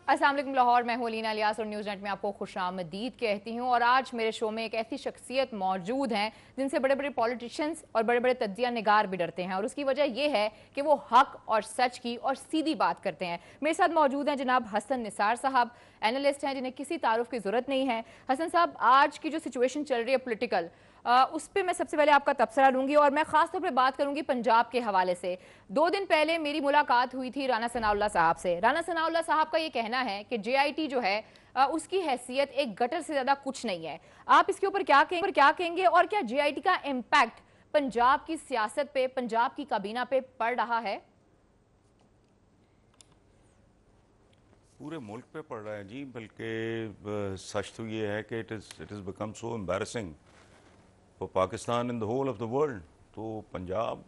अस्सलाम वालेकुम लाहौर, मैं हूं लीना इलियास और न्यूज़ नेट में आपको खुशामदीद कहती हूं। और आज मेरे शो में एक ऐसी शख्सियत मौजूद हैं जिनसे बड़े बड़े पॉलिटिशियंस और बड़े बड़े तज्जिया निगार भी डरते हैं, और उसकी वजह यह है कि वो हक और सच की और सीधी बात करते हैं। मेरे साथ मौजूद हैं जनाब हसन निसार साहब, एनालिस्ट हैं जिन्हें किसी तारुफ की जरूरत नहीं है। हसन साहब, आज की जो सिचुएशन चल रही है पोलिटिकल, उस पर मैं सबसे पहले आपका तबसरा लूंगी और मैं खास तौर पे बात करूंगी पंजाब के हवाले से। 2 दिन पहले मेरी मुलाकात हुई थी राना सनाउल्लाह साहब से। राना सनाउल्लाह साहब का ये कहना है कि JIT जो है उसकी हैसियत एक गटर से ज्यादा कुछ नहीं है। आप इसके ऊपर क्या कहेंगे और क्या JIT का इम्पैक्ट पंजाब की सियासत पे, पंजाब की काबीना पे पड़ रहा है? पूरे मुल्क पे पड़ रहा है जी, बल्कि सच तो ये है कि it is become so embarrassing for Pakistan in the whole of the world. तो पंजाब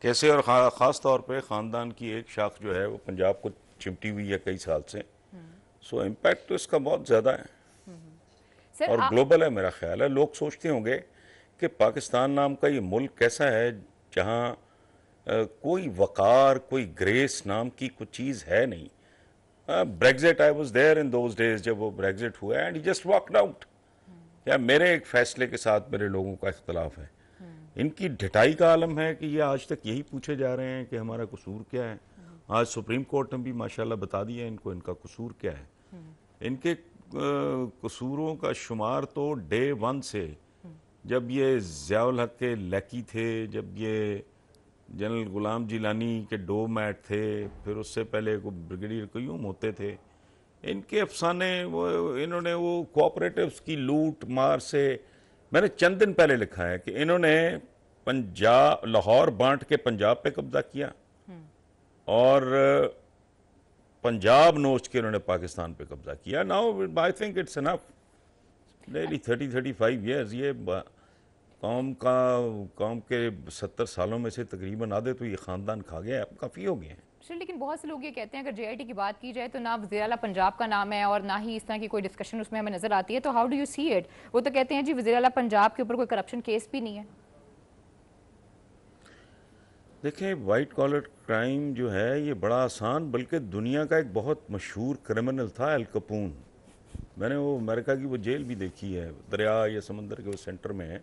कैसे, और ख़ास तौर पे ख़ानदान की एक शाख जो है वो पंजाब को चिमटी हुई है कई साल से। सो इम्पैक्ट तो इसका बहुत ज़्यादा है और ग्लोबल है। मेरा ख्याल है लोग सोचते होंगे कि पाकिस्तान नाम का ये मुल्क कैसा है जहाँ कोई वक़ार, कोई ग्रेस नाम की कुछ चीज़ है नहीं। Brexit, I was there in those days जब वो ब्रेग्जिट हुआ and he just walked out. या मेरे एक फैसले के साथ मेरे लोगों का इख्तलाफ है। इनकी ढिठाई का आलम है कि ये आज तक यही पूछे जा रहे हैं कि हमारा कसूर क्या है। आज सुप्रीम कोर्ट ने भी माशाल्लाह बता दिया इनको इनका कसूर क्या है। इनके कसूरों का शुमार तो डे 1 से, जब ये ज़ियाउल हक के लैकी थे, जब ये जनरल गुलाम जिलानी के डोमैट थे, फिर उससे पहले को ब्रिगेडियर क़य्यूम होते थे, इनके अफसाने इन्होंने वो कोऑपरेटिव्स की लूट मार से, मैंने चंद दिन पहले लिखा है कि इन्होंने पंजाब, लाहौर बांट के पंजाब पे कब्जा किया और पंजाब नोच के इन्होंने पाकिस्तान पे कब्जा किया। Now I think it's enough. Daily 30-35 years ये कौम के 70 सालों में से तकरीबन आधे तो ये ख़ानदान खा गया है, अब काफ़ी हो गए हैं। लेकिन बहुत से लोग ये कहते हैं अगर JIT की बात की जाए तो ना वज़ीर आला पंजाब का नाम है और ना ही इस तरह की कोई डिस्कशन उसमें हमें नजर आती है। तो how do you see it? वो तो कहते हैं जी वज़ीर आला पंजाब के ऊपर कोई करप्शन केस भी नहीं है। देखें, वाइट कॉलर क्राइम जो है ये बड़ा आसान, बल्कि दुनिया का एक बहुत मशहूर क्रिमिनल था एल कपून। मैंने वो अमेरिका की वो जेल भी देखी है, दरिया या समंदर के वो सेंटर में है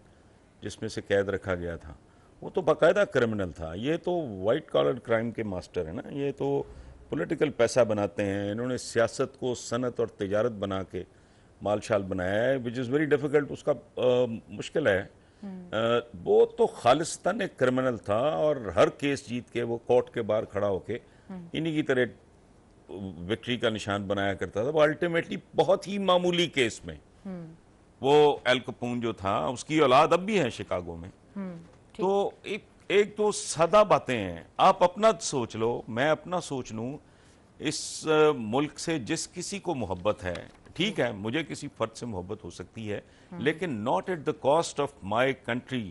जिसमें से कैद रखा गया था। वो तो बाकायदा क्रिमिनल था। ये तो वाइट कॉलर क्राइम के मास्टर है ना। ये तो पॉलिटिकल पैसा बनाते हैं। इन्होंने सियासत को सनत और तिजारत बना के मालशाल बनाया है, विच इज़ वेरी डिफ़िकल्ट। उसका मुश्किल है। वो तो खालिस्तान एक क्रिमिनल था और हर केस जीत के वो कोर्ट के बाहर खड़ा होके इन्हीं की तरह विक्ट्री का निशान बनाया करता था। वो अल्टीमेटली बहुत ही मामूली केस में वो एल कपून जो था, उसकी औलाद अब भी है शिकागो में। तो एक तो सादा बातें हैं। आप अपना सोच लो, मैं अपना सोच लूं। इस मुल्क से जिस किसी को मोहब्बत है, ठीक है, मुझे किसी फर्द से मोहब्बत हो सकती है, लेकिन not at the cost of my country.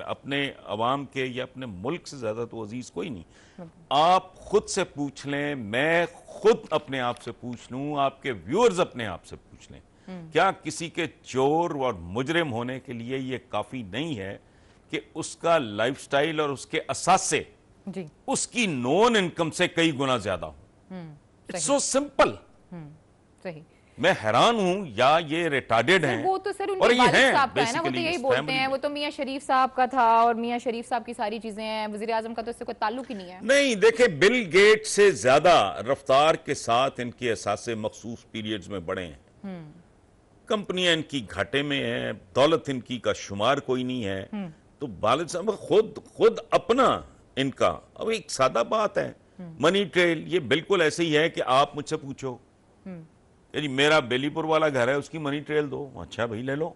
अपने अवाम के या अपने मुल्क से ज्यादा तो अजीज कोई नहीं। आप खुद से पूछ लें, मैं खुद अपने आप से पूछ लूं, आपके व्यूअर्स अपने आप से पूछ लें, क्या किसी के चोर और मुजरिम होने के लिए ये काफी नहीं है कि उसका लाइफस्टाइल और उसके असासे उसकी नॉन इनकम से कई गुना ज्यादा हो? It's so simple. सही। मैं हैरान हूं, या ये रिटार्डेड हैं। वो तो सर उनके और ये वालिद हैं साहब का है ना, वो तो यही बोलते हैं। वो तो मियां शरीफ साहब का था और मियां शरीफ साहब की सारी चीजें हैं। वजीर आजम का तो इससे कोई ताल्लुक ही नहीं है। नहीं, देखे, बिल गेट से ज्यादा रफ्तार के साथ इनके असासे मखसूस पीरियड्स में बढ़े हैं। कंपनियां इनकी घाटे में है, दौलत इनकी का शुमार कोई नहीं है। तो वालिद साहब खुद अपना इनका, अब एक सादा बात है, मनी ट्रेल ये बिल्कुल ऐसे ही है कि आप मुझसे पूछो यानी मेरा बेलीपुर वाला घर है, उसकी मनी ट्रेल दो, अच्छा भाई ले लो।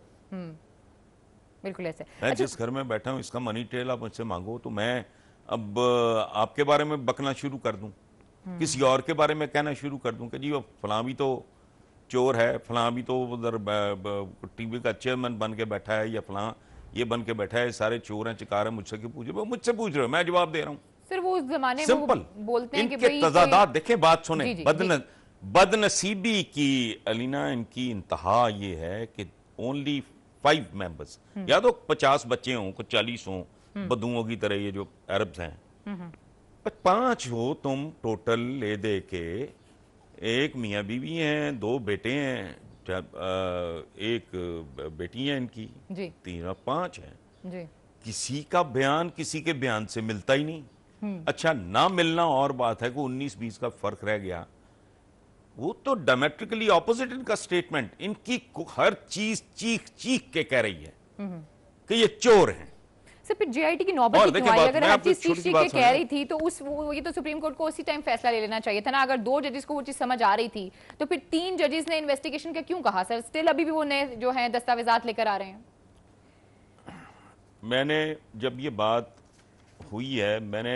बिल्कुल ऐसे। मैं जिस घर में बैठा हूं इसका मनी ट्रेल आप मुझसे मांगो तो मैं अब आपके बारे में बकना शुरू कर दूं, किसी और के बारे में कहना शुरू कर दूं कि जी वो फलां भी तो चोर है, फलां भी तो उधर टीवी का चेयरमैन बन के बैठा है, या फलां ये बन के बैठा है, सारे चोर हैं, चिकार हैं, मुझसे क्यों पूछ रहे हो? मुझसे पूछ रहे हो, मैं जवाब दे रहा हूं। सर वो उस जमाने सिंपल बोलते हैं कि इनके तजादात देखें, बात सुने। बदनसीबी की अलीना इनकी इंतहा ये है कि ओनली 5 मेंबर्स, या तो 50 बच्चे हों, कुछ 40 हों, बदुओं की तरह ये जो अरब्स हैं, 5 हो तुम टोटल ले दे के एक मियाँ बीवी हैं, 2 बेटे हैं, एक बेटी है इनकी, जी 3 और 5 हैं। जी किसी का बयान किसी के बयान से मिलता ही नहीं। अच्छा, ना मिलना और बात है कि 19-20 का फर्क रह गया, वो तो डायमेट्रिकली ऑपोजिट इनका स्टेटमेंट। इनकी हर चीज चीख चीख के कह रही है कि ये चोर हैं। सर फिर जीआईटी की नौबत और ही क्यों देखिए आई? बात, अगर मैं हर आपको चीज एक चीख छोटी सी चीख बात के कह समझाऊं। रही थी तो ये तो सुप्रीम कोर्ट को उसी टाइम फैसला ले लेना चाहिए था ना। अगर 2 जजेस को वो चीज समझ आ रही थी तो फिर 3 जजेस ने इन्वेस्टिगेशन का क्यों कहा? सर स्टिल अभी भी वो नए जो है दस्तावेजात लेकर आ रहे हैं। मैंने जब ये बात हुई है, मैंने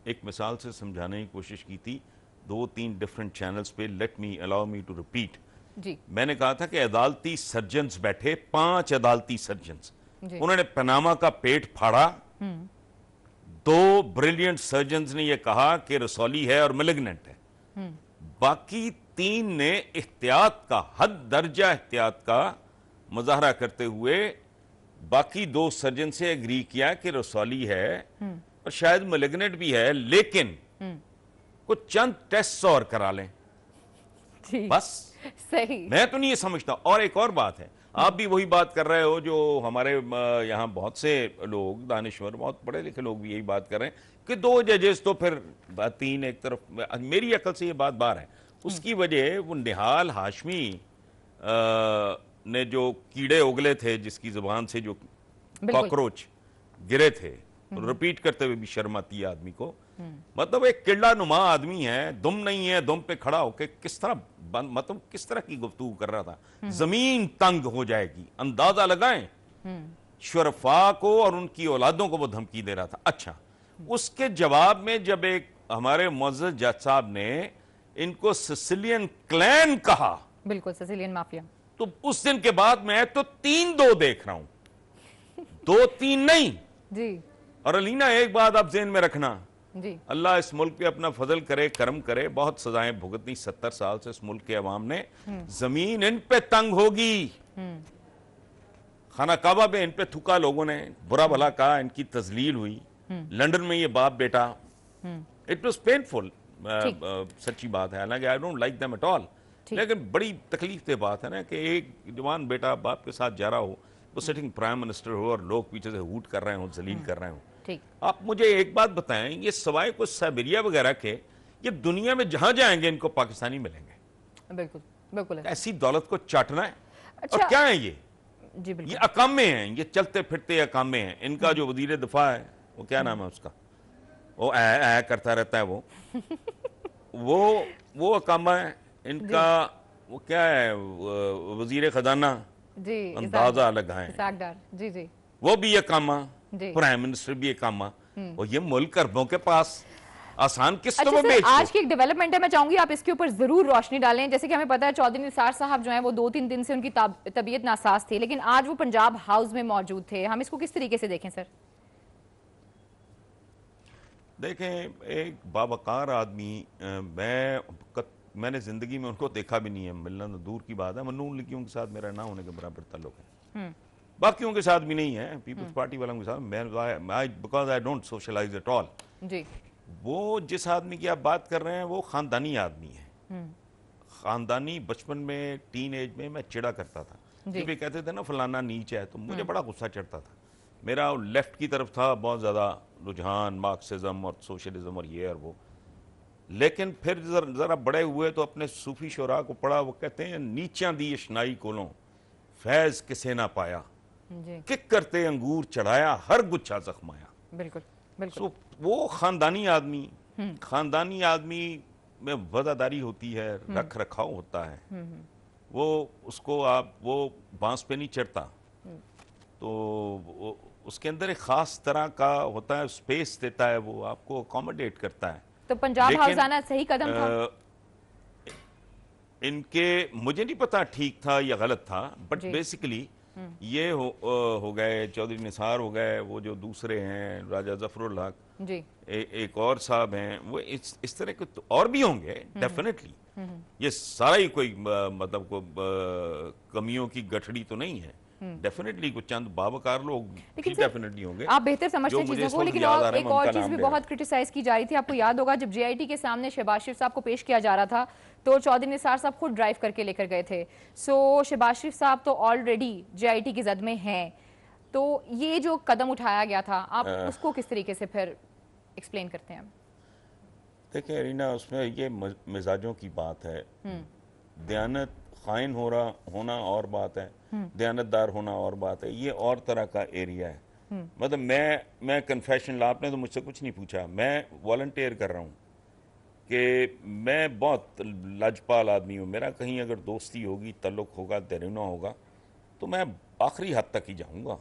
एक मिसाल से समझाने की कोशिश की थी 2-3 डिफरेंट चैनल्स पे। Let me allow me to repeat. जी मैंने कहा था कि अदालती सर्जन्स बैठे, 5 अदालती सर्जन्स, जी उन्होंने पनामा का पेट फाड़ा। 2 ब्रिलियंट सर्जन्स ने यह कहा कि रसौली है और मेलिग्नेंट है। बाकी 3 ने एहतियात का, हद दर्जा एहतियात का मुजाहरा करते हुए बाकी 2 सर्जन से एग्री किया कि रसौली है और शायद मेलिग्नेंट भी है, लेकिन कुछ चंद टेस्ट और करा लें जी बस। सही। मैं तो नहीं ये समझता। और एक और बात है, आप भी वही बात कर रहे हो जो हमारे यहाँ बहुत से लोग, दानिश्वर, बहुत पढ़े लिखे लोग भी यही बात कर रहे हैं कि 2 जजेस तो फिर 3 एक तरफ। मेरी अकल से ये बात बाहर है। उसकी वजह वो निहाल हाशमी ने जो कीड़े उगले थे, जिसकी जुबान से जो कॉकरोच गिरे थे, रिपीट करते हुए भी शर्म आती है आदमी को। मतलब एक किला नुमा आदमी है, दुम नहीं है, दुम पे खड़ा होके किस तरह मतलब किस तरह की गुफ्तगू कर रहा था। जमीन तंग हो जाएगी, अंदाजा लगाएं। शुरफा को और उनकी औलादों को वो धमकी दे रहा था। अच्छा, उसके जवाब में जब एक हमारे मुअज़्ज़ज़ जज साहब ने इनको सिसिलियन क्लैन कहा, बिल्कुल सिसिलियन माफिया, तो उस दिन के बाद मैं तो 3-2 देख रहा हूं, 2-3 नहीं जी और अलीना एक बात आप ज़हन में रखना, जी अल्लाह इस मुल्क पे अपना फजल करे, करम करे। बहुत सजाएं भुगतनी 70 साल से इस मुल्क के अवाम ने। जमीन इन पे तंग होगी। खाना काबा पे इन पे थूका लोगों ने, बुरा भला कहा, इनकी तजलील हुई। लंदन में ये बाप बेटा, इट वॉज पेनफुल। सच्ची बात है, हालांकि I don't like them at all, लेकिन बड़ी तकलीफ दे बात है ना कि एक जवान बेटा बाप के साथ जा रहा हो, वो सिटिंग प्राइम मिनिस्टर हो और लोग पीछे से हूट कर रहे हो, जलील कर रहे हो। ठीक। आप मुझे एक बात बताएं, ये सवाए कुछ साइबेरिया वगैरह के, ये दुनिया में जहां जाएंगे इनको पाकिस्तानी मिलेंगे। बिल्कुल बिल्कुल है। ऐसी दौलत को चाटना है। अच्छा, और क्या है ये जी बिल्कुल, ये अकामे हैं, ये चलते फिरते अकामे हैं। इनका जो वजीर दिफा है, वो क्या नाम है उसका, वो ऐ करता रहता है, वो अकामा है इनका। वो क्या है, वजीर खजाना, जी अंदाजा लगाएं, इसाक डार, जी जी वो भी अकामा, जी। प्राइम मिनिस्टर भी अकामा। और ये मुल्क अरबों के पास, आसान किस अच्छा तो सर, बेच आज की एक डेवलपमेंट है, मैं चाहूंगी आप इसके ऊपर जरूर रोशनी डालें। जैसे कि हमें पता है चौधरी निसार साहब जो हैं वो 2-3 दिन से उनकी तबीयत नासाज थी, लेकिन आज वो पंजाब हाउस में मौजूद थे। हम इसको किस तरीके से देखें सर? देखें, एक बावकार आदमी, मैंने जिंदगी में उनको देखा भी नहीं है, मिलना तो दूर की बात है। मनून लिखियों के साथ मेरा ना होने के बराबर ताल्लुक है, बाकियों के साथ भी नहीं है, पीपल्स पार्टी वालों के साथ। Because I don't socialize at all. जी वो जिस आदमी की आप बात कर रहे हैं वो खानदानी आदमी है। खानदानी, बचपन में, टीन एज में मैं चिड़ा करता था जब ये कहते थे ना फलाना नीच है, तो मुझे बड़ा गुस्सा चढ़ता था। मेरा लेफ्ट की तरफ था बहुत ज़्यादा रुझान, मार्क्सिज्म और सोशलिज्म और ये और वो। लेकिन फिर ज़रा बड़े हुए तो अपने सूफी शोरा को पढ़ा। वो कहते हैं नीचा दी इशनाई कोलों फैज़ किसे ना पाया, किक करते अंगूर चढ़ाया हर गुच्छा जख्माया। बिल्कुल बिल्कुल। वो खानदानी आदमी में वफादारी होती है, रख रखाव होता है। वो उसको आप वो बांस पे नहीं चढ़ता, तो उसके अंदर एक खास तरह का होता है, स्पेस देता है, वो आपको अकोमोडेट करता है। तो पंजाब हाउस आना सही कदम था इनके, मुझे नहीं पता ठीक था या गलत था, बट बेसिकली ये हो गए, चौधरी निसार हो गए, वो जो दूसरे हैं राजा जफरुल हक जी, एक और साहब हैं, वो इस तरह के तो और भी होंगे डेफिनेटली। ये सारा ही कोई मतलब को कमियों की गठड़ी तो नहीं है, डेफिनेटली कुछ चंद बावकार लोग डेफिनेटली होंगे, आप बेहतर समझते हैं चीजों को, लेकिन एक और चीज भी बहुत क्रिटिसाइज की जा रही थी। आपको याद होगा जब जेआईटी के सामने शहबाज शरीफ साहब को पेश किया जा रहा था तो चौधरी निसार साहब खुद ड्राइव करके लेकर गए थे। सो शहबाज शरीफ साहब तो ऑलरेडी जेआईटी की जद में हैं, तो ये जो कदम उठाया गया था आप उसको किस तरीके से फिर एक्सप्लेन करते हैं? देखिए रीना, उसमें ये मिजाजों की बात है। दयानत खाइन होना और बात है, दयानतदार होना और बात है, ये और तरह का एरिया है। मतलब मैं कन्फेशन, आपने तो मुझसे कुछ नहीं पूछा, मैं वॉलंटियर कर रहा हूँ कि मैं बहुत लाजपाल आदमी हूँ। मेरा कहीं अगर दोस्ती होगी, तल्लुक होगा, दरिना होगा तो मैं आखिरी हद तक ही जाऊँगा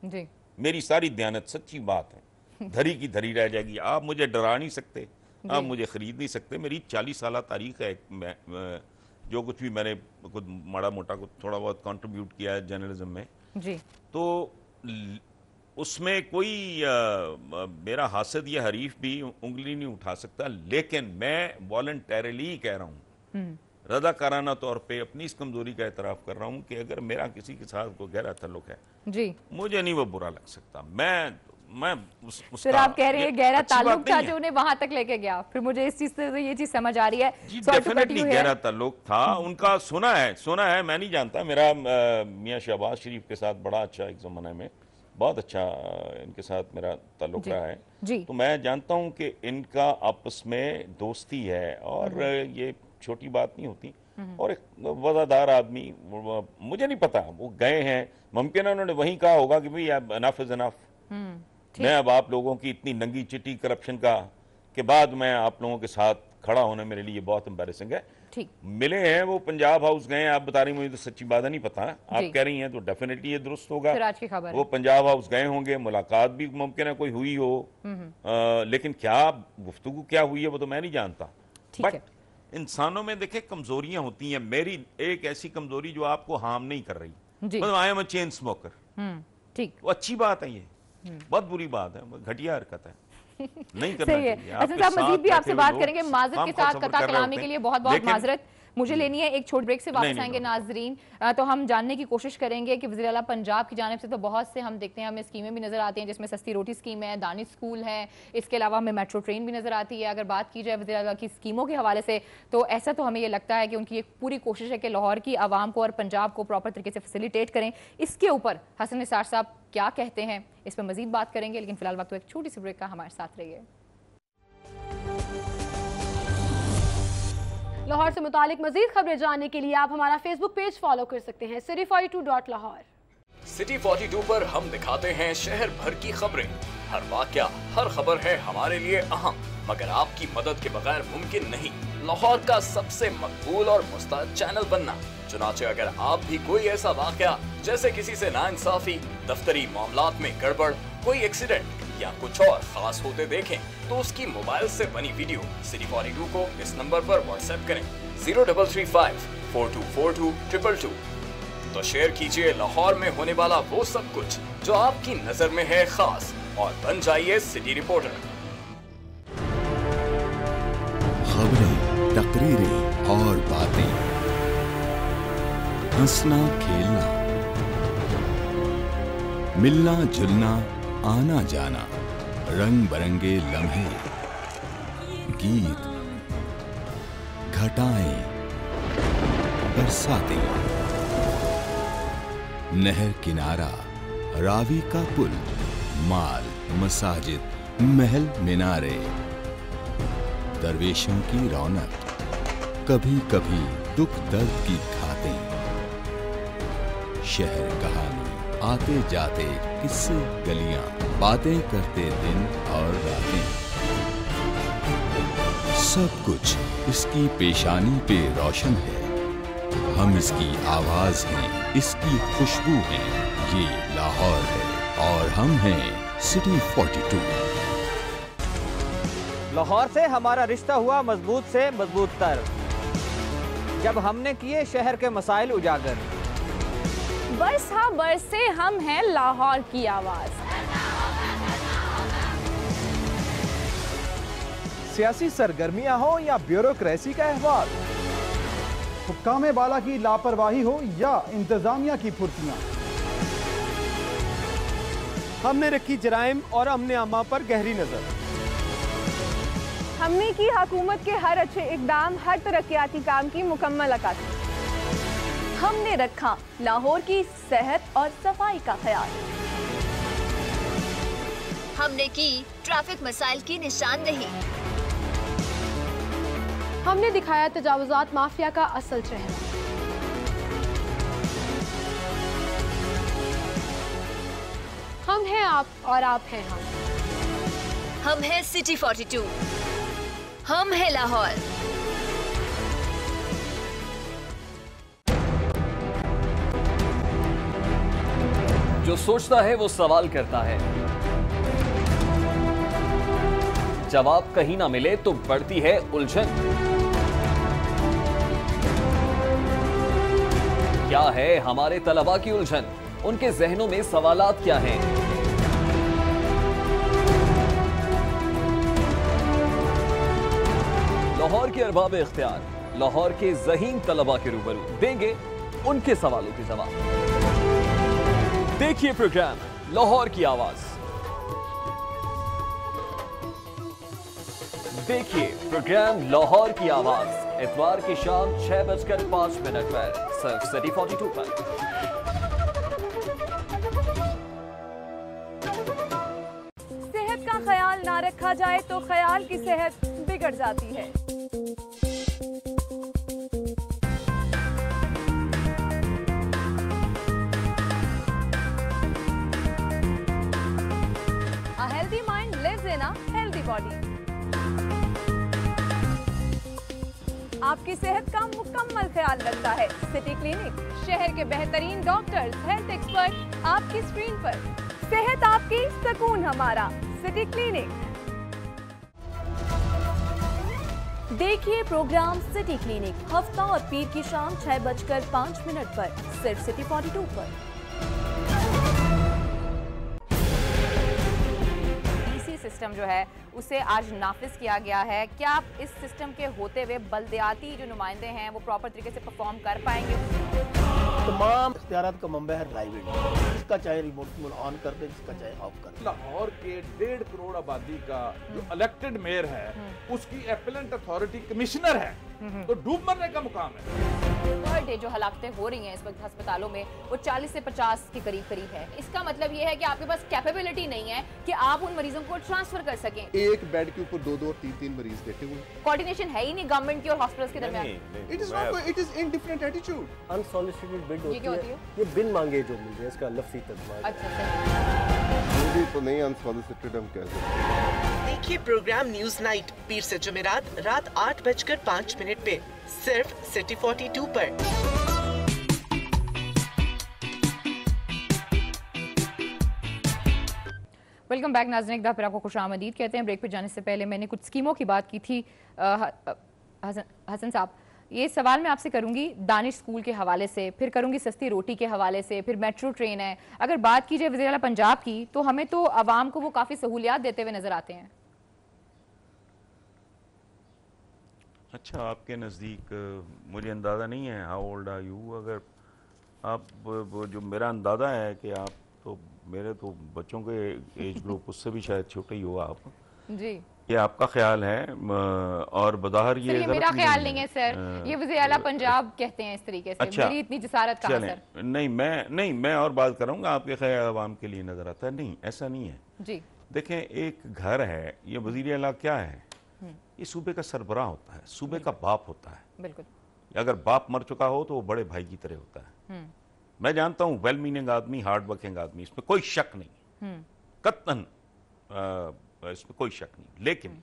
जी। मेरी सारी दयानत, सच्ची बात है, धरी की धरी रह जाएगी। आप मुझे डरा नहीं सकते, आप मुझे खरीद नहीं सकते। मेरी 40 साल तारीख है। मैं जो कुछ भी मैंने खुद माड़ा मोटा कुछ थोड़ा बहुत कंट्रीब्यूट किया है जर्नलिज्म में जी, तो उसमें कोई मेरा हासद या हरीफ भी उंगली नहीं उठा सकता। लेकिन मैं वॉलंटरली कह रहा हूँ, रज़ाकाराना तौर पे अपनी इस कमजोरी का एतराफ़ कर रहा हूँ कि अगर मेरा किसी के साथ कोई गहरा ताल्लुक है जी, मुझे नहीं वो बुरा लग सकता। मैं फिर आप कह रहे हैं गहरा ताल्लुक था जो उन्हें वहां तक लेके गया। फिर मुझे इस चीज से तो ये चीज समझ आ रही है। डेफिनेटली गहरा ताल्लुक था उनका। सुना है, मैं नहीं जानता। मेरा मियां शहबाज शरीफ के साथ बड़ा अच्छा एक ज़माने में बहुत अच्छा इनके साथ मेरा ताल्लुक रहा है जी। तो मैं जानता हूं कि इनका आपस में दोस्ती है और ये छोटी बात नहीं होती। और एक वफादार आदमी, मुझे नहीं पता वो गए हैं, मुमकिन है उन्होंने वहीं कहा होगा कि भाई एनफ इज एनफ। मैं अब आप लोगों की इतनी नंगी चिट्टी करप्शन का के बाद मैं आप लोगों के साथ खड़ा होना मेरे लिए बहुत एम्बैरेसिंग है। मिले हैं, वो पंजाब हाउस गए हैं, आप बता रही मुझे तो सच्ची बात नहीं पता, आप कह रही हैं तो डेफिनेटली ये दुरुस्त होगा। आज की खबर वो पंजाब हाउस गए होंगे, मुलाकात भी मुमकिन है कोई हुई हो, लेकिन क्या गुफ्तगू क्या हुई है वो तो मैं नहीं जानता। बट इंसानों में देखे कमजोरियां होती हैं। मेरी एक ऐसी कमजोरी जो आपको हार्म नहीं कर रही, मतलब I am a chain smoker, ठीक, वो अच्छी बात है, ये बहुत बुरी बात है, घटिया हरकत है, नहीं करना चाहिए। अच्छा साहब, मजीद भी आपसे बात करेंगे माजरत के साथ, कथा कलामी के लिए बहुत बहुत माजरत मुझे लेनी है। एक छोटे ब्रेक से वापस आएंगे नाजरीन, तो हम जानने की कोशिश करेंगे कि वज़ीर आला पंजाब की जानिब से तो बहुत से हम देखते हैं, हमें स्कीमें भी नजर आती हैं, जिसमें सस्ती रोटी स्कीम है, दानिश स्कूल है, इसके अलावा हमें मेट्रो ट्रेन भी नजर आती है। अगर बात की जाए वज़ीर आला की स्कीमों के हवाले से तो ऐसा तो हमें ये लगता है कि उनकी एक पूरी कोशिश है कि लाहौर की आवाम को और पंजाब को प्रॉपर तरीके से फैसिलिटेट करें। इसके ऊपर हसन निसार साहब क्या कहते हैं, इस पर मजीद बात करेंगे, लेकिन फिलहाल वक्त एक छोटी सी ब्रेक का, हमारे साथ रहिए। लाहौर से मुतालिक मजीद खबरें जानने के लिए आप हमारा फेसबुक पेज फॉलो कर सकते हैं, City42.Lahore। City 42 पर हम दिखाते हैं शहर भर की खबरें। हर वाकया, हर खबर है हमारे लिए अहम, मगर आपकी मदद के बगैर मुमकिन नहीं लाहौर का सबसे मकबूल और मुस्तैद चैनल बनना। चुनाचे अगर आप भी कोई ऐसा वाकया जैसे किसी से नाइंसाफी, दफ्तरी मामलात में गड़बड़, कोई एक्सीडेंट या कुछ और खास होते देखें तो उसकी मोबाइल से बनी वीडियो City 42 को इस नंबर पर व्हाट्सएप करें 0335 4242 222। तो शेयर कीजिए लाहौर में होने वाला वो सब कुछ जो आपकी नजर में है खास, और बन जाइए सिटी रिपोर्टर। खबरें, तकरीरें और बातें, हंसना खेलना, मिलना जुलना, आना जाना, रंग बरंगे लम्हे, गीत, घटाएं, बरसातें, नहर किनारा, रावी का पुल, माल, मसाजिद, महल मीनारे, दरवेशों की रौनक, कभी कभी दुख दर्द की खातें, शहर कहानी, आते जाते किस्से गलियां, बातें करते दिन और रातें, सब कुछ इसकी पेशानी पे रोशन है। हम इसकी आवाज हैं, इसकी खुशबू हैं, ये लाहौर है और हम हैं City 42। लाहौर से हमारा रिश्ता हुआ मजबूत से मजबूत तर, जब हमने किए शहर के मसाइल उजागर। बरस हाँ बरस से हम हैं लाहौर की आवाज। सियासी सरगर्मियां हो या ब्यूरोक्रेसी का अहवाल, हुक्काम बाला की लापरवाही हो या इंतजामिया की फुर्तियां, हमने रखी जराइम और अमन अमा पर गहरी नजर। हमने की हुकूमत के हर अच्छे इकदाम, हर तरक्याती काम की मुकम्मल अक्कासी। हमने रखा लाहौर की सेहत और सफाई का ख्याल। हमने की ट्रैफिक मसाइल की निशानदेही। हमने दिखाया तजावुजात माफिया का असल चेहरा। हम हैं आप और आप हैं हम। हम हैं सिटी 42, हम हैं लाहौर। जो सोचता है वो सवाल करता है, जवाब कहीं ना मिले तो बढ़ती है उलझन। क्या है हमारे तलबा की उलझन? उनके जहनों में सवालात क्या हैं? लाहौर के अरबाब इख्तियार, लाहौर के ज़हीन तलबा के रूबरू देंगे उनके सवालों के जवाब। देखिए प्रोग्राम लाहौर की आवाज। देखिए प्रोग्राम लाहौर की आवाज इतवार की शाम 6:05 पर सिर्फ सिटी 42 पर। सेहत का ख्याल ना रखा जाए तो ख्याल की सेहत बिगड़ जाती है। A healthy mind lives in a healthy body. आपकी सेहत का मुकम्मल ख्याल रखता है सिटी क्लिनिक। शहर के बेहतरीन डॉक्टर्स, हेल्थ एक्सपर्ट आपकी स्क्रीन पर। सेहत आपकी, सुकून हमारा, सिटी क्लिनिक। देखिए प्रोग्राम सिटी क्लिनिक हफ्ता और पीर की शाम 6:05 पर सिर्फ सिटी 42 पर। सिस्टम जो है उसे आज नाफिज किया गया है। क्या आप इस सिस्टम के होते हुए बल्दियाती जो नुमाइंदे हैं वो प्रॉपर तरीके से परफॉर्म कर पाएंगे? तमाम इख्तियारात का मंबा है ड्राइविंग, जिसका चाहे रिमोट ऑन कर दे, जिसका चाहे ऑफ कर दे। लाहौर के 1.5 करोड़ आबादी का जो इलेक्टेड मेयर है उसकी एपेलेंट अथॉरिटी कमिश्नर है, तो डूब मरने का मुकाम है। पर डे जो हलाकतें हो रही हैं इस वक्त अस्पतालों में वो 40 से 50 के करीब है। इसका मतलब ये है कि आपके पास कैपेबिलिटी नहीं है कि आप उन मरीजों को ट्रांसफर कर सकें। एक बेड के ऊपर 2-2 और 3-3 मरीज देखे हुए। कोऑर्डिनेशन है ही नहीं गवर्नमेंट की और हॉस्पिटल्स के दरमियान। It is in different attitude. Unsolicited bid ये क्या होती है? ये बिन मांगे जो मिल रहे हैं, इसका लफ्ज़ी तर्जुमा। अच्छा मुझे तो नहीं अनसॉलिसिटेड हम कह सकते। देखिए प्रोग्राम न्यूज नाइट पीर से जुमेरात रात 8:05 पे सिर्फ सिटी 42 पर। वेलकम बैक नाज़रीन, एक दफ़ा फिर आपको खुशामदीद कहते हैं। ब्रेक पे जाने से पहले मैंने कुछ स्कीमों की बात की थी। हसन साहब, ये सवाल मैं आपसे करूंगी दानिश स्कूल के हवाले से, फिर करूंगी सस्ती रोटी के हवाले से, फिर मेट्रो ट्रेन है। अगर बात की जाए वज़ीर आला पंजाब की तो हमें तो आवाम को वो काफ़ी सहूलियात देते हुए नजर आते हैं। अच्छा, आपके नज़दीक मुझे अंदाज़ा नहीं है हाउ ओल्ड आर यू। अगर आप जो मेरा अंदाज़ा है कि आप तो मेरे तो बच्चों के एज ग्रुप उससे भी शायद छोटे ही हो आप जी। ये आपका ख्याल है और बज़ाहिर ये मेरा ख्याल नहीं है सर, ये वज़ीर आला पंजाब कहते हैं इस तरीके से। अच्छा, मेरी इतनी जसारत कहाँ सर? नहीं मैं और बात करूँगा, आपके ख्याल आवाम के लिए नजर आता है। नहीं, ऐसा नहीं है जी। देखें, एक घर है, ये वज़ीर आला क्या है, ये सूबे का सरबराह होता है, सूबे का बाप होता है। बिल्कुल। अगर बाप मर चुका हो तो वो बड़े भाई की तरह होता है। मैं जानता हूँ वेल मीनिंग आदमी, हार्ड वर्किंग आदमी, इसमें कोई शक नहीं, कतन इसमें कोई शक नहीं। लेकिन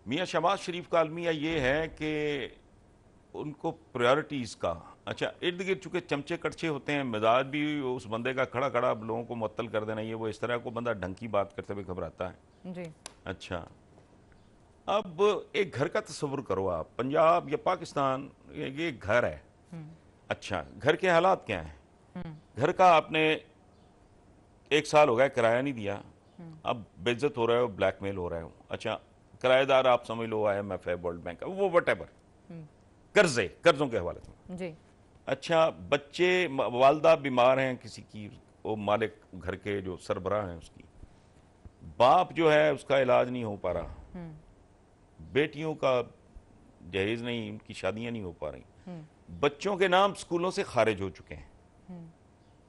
मियाँ शहबाज शरीफ का अलमिया ये है कि उनको प्रायोरिटीज़ का, अच्छा इर्द गिर्द चूँकि चमचे कड़छे होते हैं, मिजाज भी उस बंदे का खड़ा खड़ा लोगों को मुअत्तल कर देना, ये वो इस तरह को बंदा ढंग की बात करते हुए घबराता है जी। अच्छा, अब एक घर का तस्वुर करो आप, पंजाब या पाकिस्तान, ये घर है। अच्छा, घर के हालात क्या हैं? घर का आपने 1 साल हो गया किराया नहीं दिया, अब बेइज्जत हो रहा है, ब्लैकमेल हो रहा है। अच्छा, किराएदार आप समझ लो IMF है, वर्ल्ड बैंक है, वो वटेवर, कर्जों के हवाले से जी। अच्छा, बच्चे, वालदा बीमार हैं किसी की, वो मालिक घर के जो सरबराह हैं उसकी, बाप जो है उसका इलाज नहीं हो पा रहा, बेटियों का जहेज नहीं, उनकी शादियां नहीं हो पा रही, बच्चों के नाम स्कूलों से खारिज हो चुके हैं,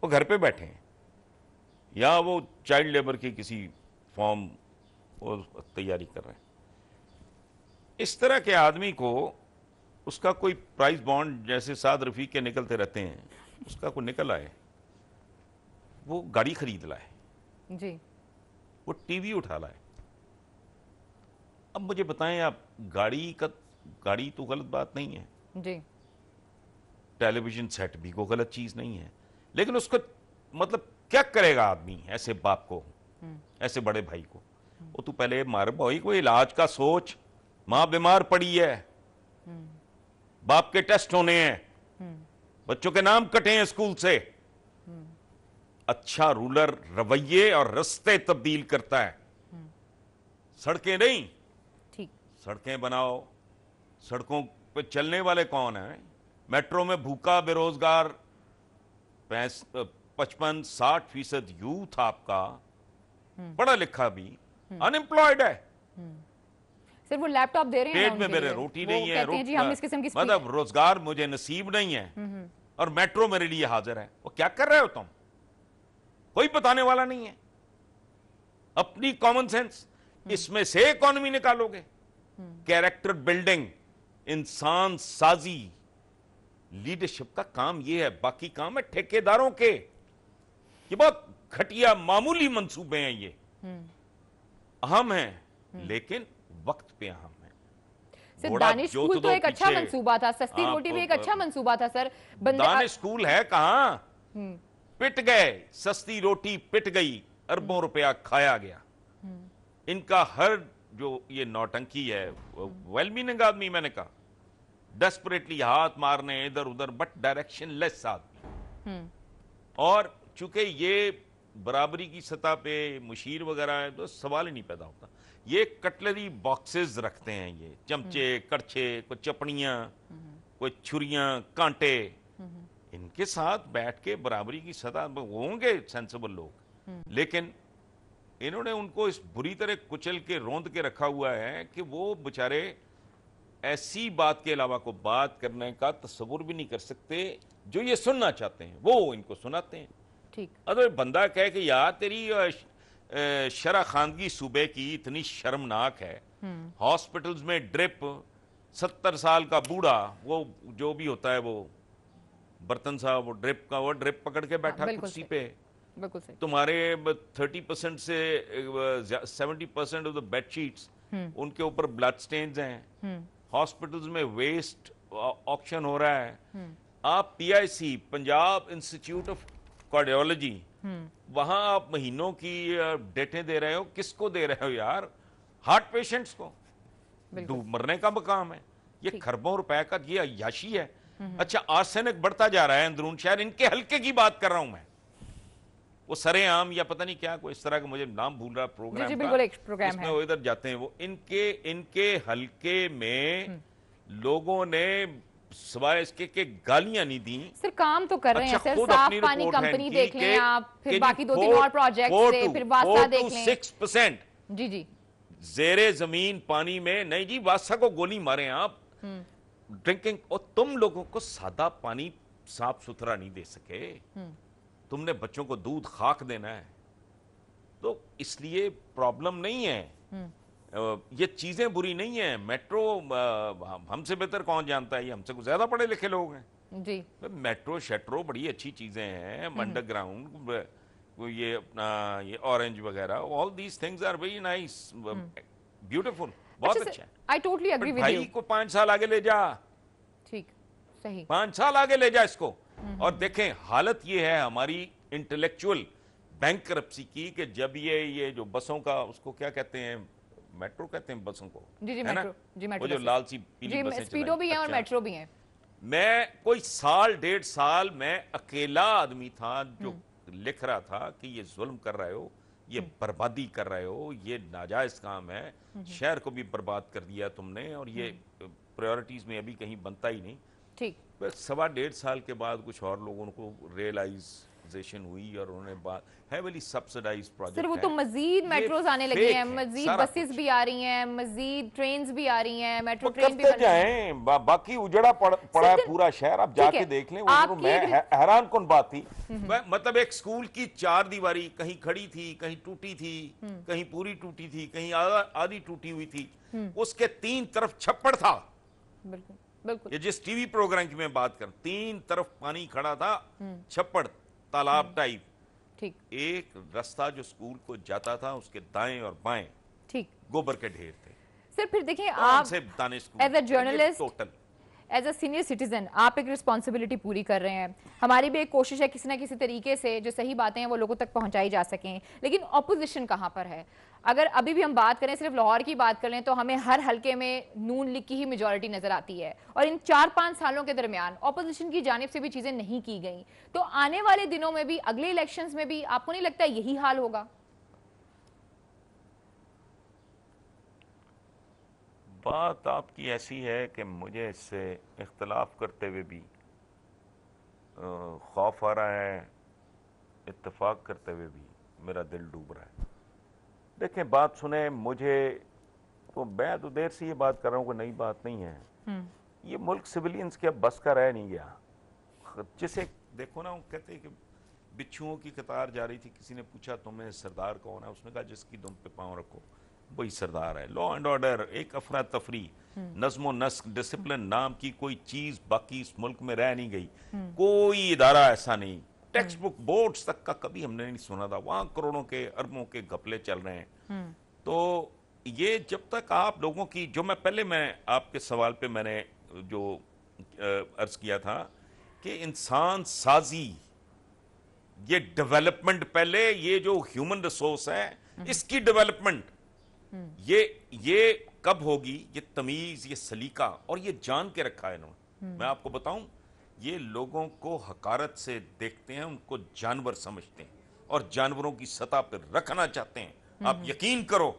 वो घर पे बैठे हैं या वो चाइल्ड लेबर की किसी फॉर्म वो तैयारी कर रहे हैं। इस तरह के आदमी को उसका कोई प्राइस बॉन्ड जैसे साद रफीक के निकलते रहते हैं, उसका कोई निकल आए, वो गाड़ी खरीद लाए जी, वो टीवी उठा लाए। अब मुझे बताएं आप, गाड़ी तो गलत बात नहीं है जी, टेलीविजन सेट भी कोई गलत चीज नहीं है, लेकिन उसको मतलब क्या करेगा आदमी ऐसे बाप को, ऐसे बड़े भाई को? वो तू पहले मार भाई कोई इलाज का सोच, मां बीमार पड़ी है, बाप के टेस्ट होने हैं, बच्चों के नाम कटे हैं स्कूल से। अच्छा रूलर रवैये और रास्ते तब्दील करता है, सड़कें नहीं। ठीक, सड़कें बनाओ, सड़कों पे चलने वाले कौन है? मेट्रो में भूखा बेरोजगार 55-60% यूथ आपका पढ़ा लिखा भी अनएम्प्लॉयड है। सिर्फ वो लैपटॉप दे रहे हैं, पेट में मेरे रोटी नहीं है, जी हम इस किस्म की मतलब रोजगार मुझे नसीब नहीं है और मेट्रो मेरे लिए हाजिर है। वो क्या कर रहे हो तुम? कोई बताने वाला नहीं है। अपनी कॉमन सेंस, इसमें से इकोनॉमी निकालोगे? कैरेक्टर बिल्डिंग, इंसान साजी, लीडरशिप का काम यह है, बाकी काम है ठेकेदारों के। ये बहुत घटिया मामूली मंसूबे हैं, ये अहम हैं लेकिन वक्त पे अहम है। सर दानिश स्कूल तो एक अच्छा मंसूबा था, सस्ती रोटी भी एक अच्छा मंसूबा था सर। दानिश स्कूल है कहां? पिट गए, सस्ती रोटी पिट गई, अरबों रुपया खाया गया। इनका हर जो ये नौटंकी है, वेल मीनिंग आदमी, मैंने कहा डेस्परेटली हाथ मारने इधर उधर, बट डायरेक्शन लेस आदमी। और चूंकि ये बराबरी की सतह पे मुशीर वगैरह है तो सवाल ही नहीं पैदा होता। ये कटलरी बॉक्सेस रखते हैं, ये चमचे, कड़छे, कोई चपड़ियां, कोई छुरियां, कांटे, इनके साथ बैठ के बराबरी की सतह होंगे सेंसिबल लोग, लेकिन इन्होंने उनको इस बुरी तरह कुचल के रोंद के रखा हुआ है कि वो बेचारे ऐसी बात के अलावा को बात करने का तस्वुर भी नहीं कर सकते जो ये सुनना चाहते हैं, वो इनको सुनाते हैं। ठीक, अगर बंदा कहे कि यार तेरी शरा खानगी सूबे की इतनी शर्मनाक है, हॉस्पिटल्स में ड्रिप, 70 साल का बूढ़ा, वो जो भी होता है वो बर्तन साहब, वो ड्रिप पकड़ के बैठा कुर्सी पे, बिल्कुल सही। तुम्हारे 30% से 70% ऑफ द बेडशीट्स उनके ऊपर ब्लड स्टेन्स हैं, हॉस्पिटल्स में वेस्ट ऑक्शन हो रहा है। आप PIC, Punjab institute of cardiology, वहां आप महीनों की डेटें दे रहे हो, किसको दे रहे हो यार? हार्ट पेशेंट्स को। डूब मरने का मकाम है ये, खरबों रुपए का ये अय्याशी है। अच्छा, आर्सेनिक बढ़ता जा रहा है अंदरून शहर, इनके हल्के की बात कर रहा हूं मैं। वो सरेआम या पता नहीं क्या, कोई इस तरह का मुझे नाम भूल रहा प्रोग्राम जी, बिल्कुल एक प्रोग्राम इसमें है। वो इधर जाते हैं, वो इनके हल्के में लोगों ने सिवाय इसके के गालियां नहीं दी। सर काम तो कर रहे हैं सर, खुद साफ अपनी पानी रिपोर्ट कंपनी है देख इनकी लें आप, फिर बाकी 2-3 और प्रोजेक्ट से, फिर वासा देख लें। 6% जी जी, जेरे जमीन पानी में नहीं जी, वासा को गोली मारे आप। ड्रिंकिंग, और तुम लोगों को सादा पानी साफ सुथरा नहीं दे सके, तुमने बच्चों को दूध खाक देना है, तो इसलिए प्रॉब्लम नहीं है। ये चीजें बुरी नहीं है। मेट्रो हमसे बेहतर कौन जानता है, ये हमसे कुछ ज्यादा पढ़े लिखे लोग हैं जी। मेट्रो शेट्रो बड़ी अच्छी चीजें हैं, अंडरग्राउंड, ये अपना ये ऑरेंज वगैरह, all these things are very nice, beautiful, बहुत अच्छा है। I totally agree with you. भाई को 5 साल आगे ले जा, ठीक, सही, 5 साल आगे ले जा इसको। और देखें हालत ये है हमारी इंटेलेक्चुअल बैंकरप्सी की, कि जब ये जो बसों का, उसको क्या कहते हैं, मेट्रो कहते हैं बसों को, जी जी, है ना? मेट्रो, वो जो लाल सी पीली बसें स्पीडो भी है और मेट्रो भी है। मैं कोई 1.5 साल मैं अकेला आदमी था जो लिख रहा था कि ये जुल्म कर रहे हो, ये बर्बादी कर रहे हो, ये नाजायज काम है, शहर को भी बर्बाद कर दिया तुमने, और ये प्रायोरिटीज में अभी कहीं बनता ही नहीं। ठीक, 1.5 साल के बाद कुछ और लोगों को रियलाइज प्राइवेटाइजेशन हुई और उन्होंने बात हेविली सब्सिडाइज्ड प्रोजेक्ट सर वो तो मजीद मेट्रोज आने लगी हैं, मजीद बसेस भी आ रही हैं, मजीद ट्रेन्स भी आ रही हैं, मेट्रो ट्रेन भी बन रही हैं। बाकी उजड़ा पड़ा है पूरा शहर, आप जाके देख लें। वो मैं हैरान कौन बात थी, मतलब एक स्कूल की 4 दीवारी कहीं खड़ी थी, कहीं टूटी थी, कहीं पूरी टूटी थी, कहीं आधी टूटी हुई थी, उसके 3 तरफ छप्पड़ था। बिल्कुल बिल्कुल, ये जिस टीवी प्रोग्राम की मैं बात कर, 3 तरफ पानी खड़ा था, छप्पड़ तालाब टाइप। ठीक, एक रास्ता जो स्कूल को जाता था उसके दाएं और बाएं ठीक गोबर के ढेर थे। सर फिर देखिए, आप as a journalist, total as a senior citizen आप एक रिस्पॉन्सिबिलिटी पूरी कर रहे हैं। हमारी भी एक कोशिश है किसी ना किसी तरीके से जो सही बातें हैं वो लोगों तक पहुंचाई जा सकें, लेकिन ऑपोजिशन कहां पर है? अगर अभी भी हम बात करें, सिर्फ लाहौर की बात कर लें, तो हमें हर हलके में नून लीग की ही मेजॉरिटी नजर आती है, और इन 4-5 सालों के दरमियान ऑपोजिशन की जानिब से भी चीजें नहीं की गई। तो आने वाले दिनों में भी, अगले इलेक्शंस में भी आपको नहीं लगता यही हाल होगा? बात आपकी ऐसी है कि मुझे इससे इख्तलाफ करते हुए भी खौफ आ रहा है, इत्तेफाक करते हुए भी मेरा दिल डूब रहा है। देखें, बात सुने, मुझे तो मैं तो देर से ये बात कर रहा हूँ, कोई नई बात नहीं है। ये मुल्क सिविलियंस के अब बस का रह नहीं गया। जिसे देखो ना, वो कहते हैं कि बिच्छुओं की कतार जा रही थी, किसी ने पूछा तुम्हें सरदार कौन है, उसने कहा जिसकी दुम पे पाँव रखो वही सरदार है। लॉ एंड ऑर्डर, एक अफरा तफरी, नज्म नस्क, डिसिप्लिन नाम की कोई चीज बाकी इस मुल्क में रह नहीं गई। कोई इदारा ऐसा नहीं, टेक्स्ट बुक बोर्ड्स तक का कभी हमने नहीं सुना था, वहां करोड़ों के अरबों के घपले चल रहे हैं। तो ये जब तक आप लोगों की, जो मैं आपके सवाल पे मैंने जो अर्ज किया था कि इंसान साजी, ये डेवलपमेंट पहले, ये जो ह्यूमन रिसोर्स है इसकी डेवलपमेंट ये कब होगी? ये तमीज, ये सलीका, और ये जान के रखा है इन्होंने। मैं आपको बताऊं, ये लोगों को हकारत से देखते हैं, उनको जानवर समझते हैं और जानवरों की सतह पर रखना चाहते हैं। आप यकीन करो,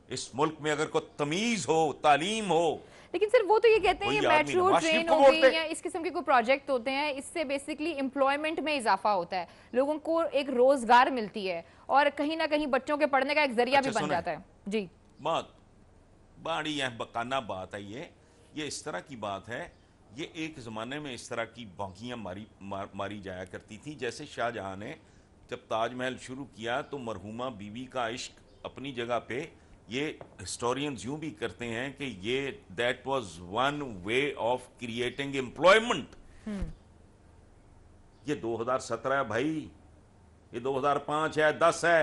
इस मुल्क में अगर कोई तमीज हो, तालीम हो। लेकिन सर वो तो ये कहते हैं ये मेट्रो ट्रेन हो गई या इस किस्म के कोई प्रोजेक्ट होते हैं, इससे बेसिकली एम्प्लॉयमेंट में इजाफा होता है, लोगों को एक रोजगार मिलती है और कहीं ना कहीं बच्चों के पढ़ने का एक जरिया भी बन जाता है। जी, बात बड़ी है, बकाना बात है ये इस तरह की बात है। ये एक ज़माने में इस तरह की बागियाँ मारी जाया करती थी। जैसे शाहजहां ने जब ताजमहल शुरू किया तो मरहूमा बीवी का इश्क अपनी जगह पे, ये हिस्टोरियंस यूं भी करते हैं कि ये that was one way of creating employment. ये 2017 है भाई, ये 2005 है, 10 है।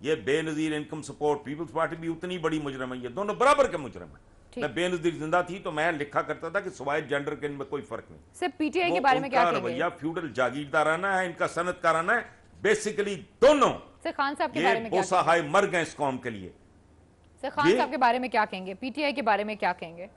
ये Benazir income support, peoples party भी उतनी बड़ी मुजरम है, ये दोनों बराबर के मुजरम है। मैं बेनजीर जिंदा थी तो मैं लिखा करता था कि सिवाय जेंडर के इनमें कोई फर्क नहीं। सिर्फ पीटीआई के बारे में क्या कहेंगे? रवैया फ्यूडल जागीरदाराना है, इनका सनतकाराना है, बेसिकली दोनों। सर खान साहब के बारे में क्या कहेंगे? मर गए इस कौम के लिए। सर खान साहब के बारे में क्या कहेंगे? पीटीआई के बारे में क्या कहेंगे?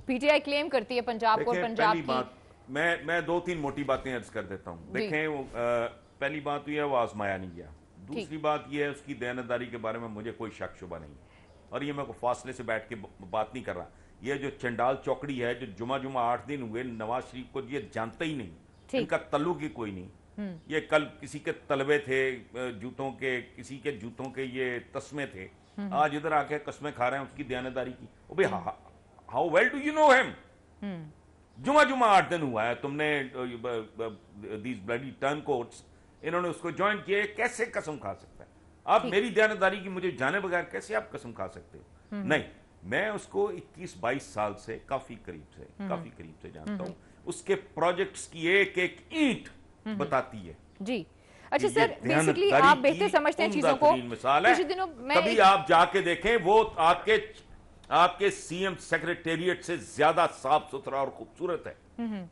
पीटीआई क्लेम करती है पंजाब को, पंजाब की। मैं 2-3 मोटी बातें अर्ज कर देता हूँ। देखें, पहली बात ये है वो आजमाया नहीं गया। दूसरी बात यह है उसकी दयानतदारी के बारे में मुझे कोई शक शुबा नहीं है, और ये मैं को फासले से बैठ के बात नहीं कर रहा। ये जो चंडाल चौकड़ी है, जो जुमा 8 दिन हुए नवाज शरीफ को ये जानते ही नहीं, इनका तल्लुक ही कोई नहीं। ये कल किसी के तलबे थे जूतों के, किसी के जूतों के ये तस्मे थे, आज इधर आके कस्में खा रहे हैं उसकी दयानतदारी की। How well do you know him? जुमा 8 दिन हुआ है, तुमने दीज ब्लडी टर्न कोट्स, इन्होंने उसको ज्वाइन किया, कैसे कसम खा सकता है? आप मेरी दयानतदारी की मुझे जाने बगैर कैसे आप कसम खा सकते हो? नहीं, मैं उसको 21-22 साल से काफी करीब से जानता हूँ। उसके प्रोजेक्ट्स की एक एक ईंट बताती है। जी, अच्छा सर, बेसिकली आप बेहतर समझते हैं चीजों को। मिसाल है, कभी आप जाके देखें, वो आपके सीएम सेक्रेटेरिएट से ज्यादा साफ सुथरा और खूबसूरत है।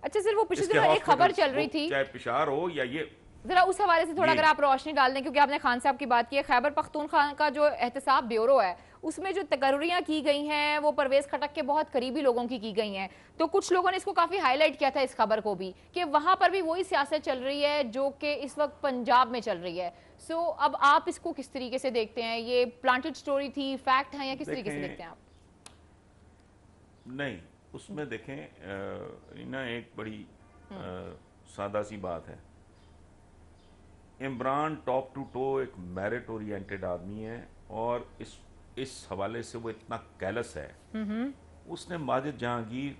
अच्छा सर, वो पिछले दिनों एक खबर चल रही थी, चाहे पिशार हो या ये, जरा उस हवाले से थोड़ा अगर आप रोशनी डाल दें, क्योंकि आपने खान साहब की बात की है। खैबर पख्तूनख्वा का जो एहतसाब ब्यूरो है, उसमें जो तकर्रियां की गई हैं वो परवेज खटक के बहुत करीबी लोगों की गई हैं। तो कुछ लोगों ने इसको काफी हाईलाइट किया था, इस खबर को भी, कि वहां पर भी वही सियासत चल रही है जो कि इस वक्त पंजाब में चल रही है। सो अब आप इसको किस तरीके से देखते हैं? ये प्लांटेड स्टोरी थी, फैक्ट है, या किस तरीके से देखते हैं आप? नहीं, उसमें देखें ना, एक बड़ी सादा सी बात है इमरान टॉप टू टो एक मेरिट ओरिएंटेड आदमी है और इस हवाले से वो इतना कैलस है। उसने माजिद जहांगीर,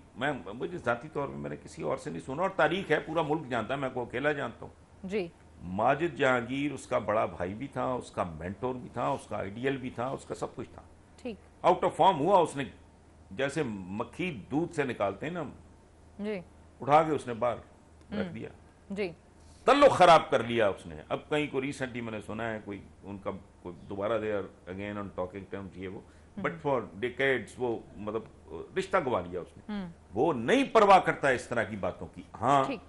मुझे ज़ाती तौर पे मैंने किसी और से नहीं सुना और तारीख है, पूरा मुल्क जानता है, मैं को अकेला जानता हूँ जी। माजिद जहांगीर उसका बड़ा भाई भी था, उसका मेंटोर भी था, उसका आइडियल भी था, उसका सब कुछ था। ठीक। आउट ऑफ फॉर्म हुआ उसने, जैसे मक्खी दूध से निकालते हैं ना जी, उठा के उसने बाहर रख दिया जी। तल्लुक खराब कर लिया उसने। अब कहीं को रिसेंटली मैंने सुना है कोई उनका कोई दोबारा they again on talking terms ये वो, बट फॉर डिकेड्स वो मतलब रिश्ता गवा लिया उसने। वो नहीं परवाह करता इस तरह की बातों की। हाँ,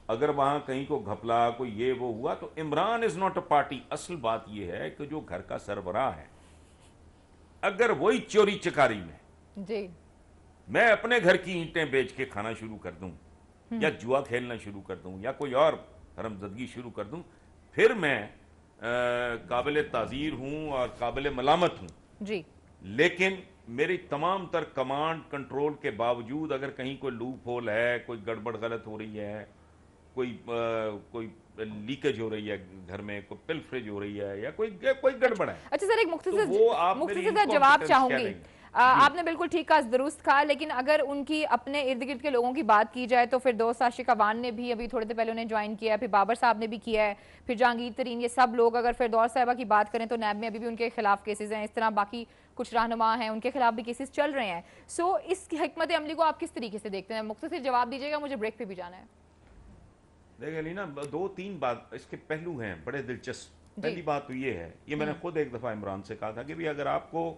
अगर वहां कहीं को घपला कोई ये वो हुआ तो Imran is not a party. असल बात यह है कि जो घर का सरबराह है, अगर वही चोरी चकारी में जी मैं अपने घर की ईंटें बेच के खाना शुरू कर दूं या जुआ खेलना शुरू कर दूं या कोई और हरमजदगी शुरू कर दूं, फिर मैं काबिल ताज़ीर हूं और काबिल मलामत हूं जी। लेकिन मेरी तमाम तर कमांड कंट्रोल के बावजूद अगर कहीं कोई लूप होल है, कोई गड़बड़ गलत हो रही है, कोई लीकेज हो रही है घर में, कोई पिलफ्रेज हो रही है या कोई गड़बड़ है। अच्छा सर, एक मुख्तसर तो जवाब चाहूंगी। आपने बिल्कुल ठीक कहा, दुरुस्त कहा, लेकिन अगर उनकी अपने इर्द गिर्द के लोगों की बात की जाए तो फिर दोस्त आशिक अवान ने भी अभी थोड़े देर पहले उन्हें ज्वाइन किया है, फिर बाबर साहब ने भी किया है, फिर जहांगीर तरीन, ये सब लोग। अगर फिरदौस साहिबा की बात करें तो नैब में अभी भी उनके खिलाफ केसेस हैं। इस तरह बाकी कुछ रहनुमा हैं, उनके खिलाफ भी केसेस चल रहे हैं। सो इस हिकमत अमली को आप किस तरीके से देखते हैं? मुख्तसर जवाब दीजिएगा, मुझे ब्रेक पे भी जाना है। देखिए लीना, 2-3 बात इसके पहलू हैं बड़े दिलचस्प। पहली बात तो ये है, ये मैंने खुद एक दफ़ा इमरान से कहा था कि भाई अगर आपको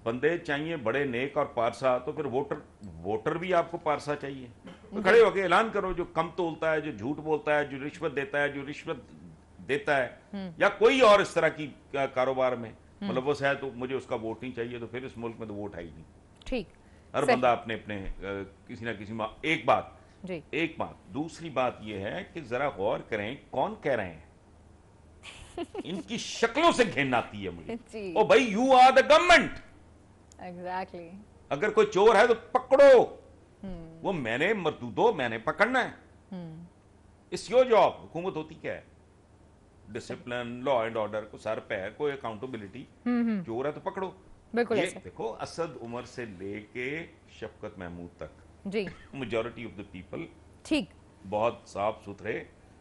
बंदे चाहिए बड़े नेक और पारसा, तो फिर वोटर भी आपको पारसा चाहिए। तो खड़े होकर ऐलान करो, जो कम तोलता है, जो झूठ बोलता है, जो रिश्वत देता है, जो रिश्वत देता है या कोई और इस तरह की कारोबार में मुलव्वस है, तो मुझे उसका वोट नहीं चाहिए। तो फिर इस मुल्क में तो वोट है ही नहीं। ठीक, हर बंदा अपने अपने किसी ना किसी एक बात। दूसरी बात यह है कि जरा गौर करें कौन कह रहे हैं। इनकी शक्लों से घिन आती है मुझे। ओ भाई, you are the government. Exactly. अगर कोई चोर है तो पकड़ो, वो मैंने मरदूदो मैंने पकड़ना है। It's your job. हुकूमत होती क्या है? डिसिप्लिन, लॉ एंड ऑर्डर को सर पे है, कोई अकाउंटेबिलिटी। चोर है तो पकड़ो। बिल्कुल। ये देखो, असद उमर से लेके शफकत महमूद तक जी, मेजॉरिटी ऑफ द पीपल ठीक, बहुत साफ सुथरे,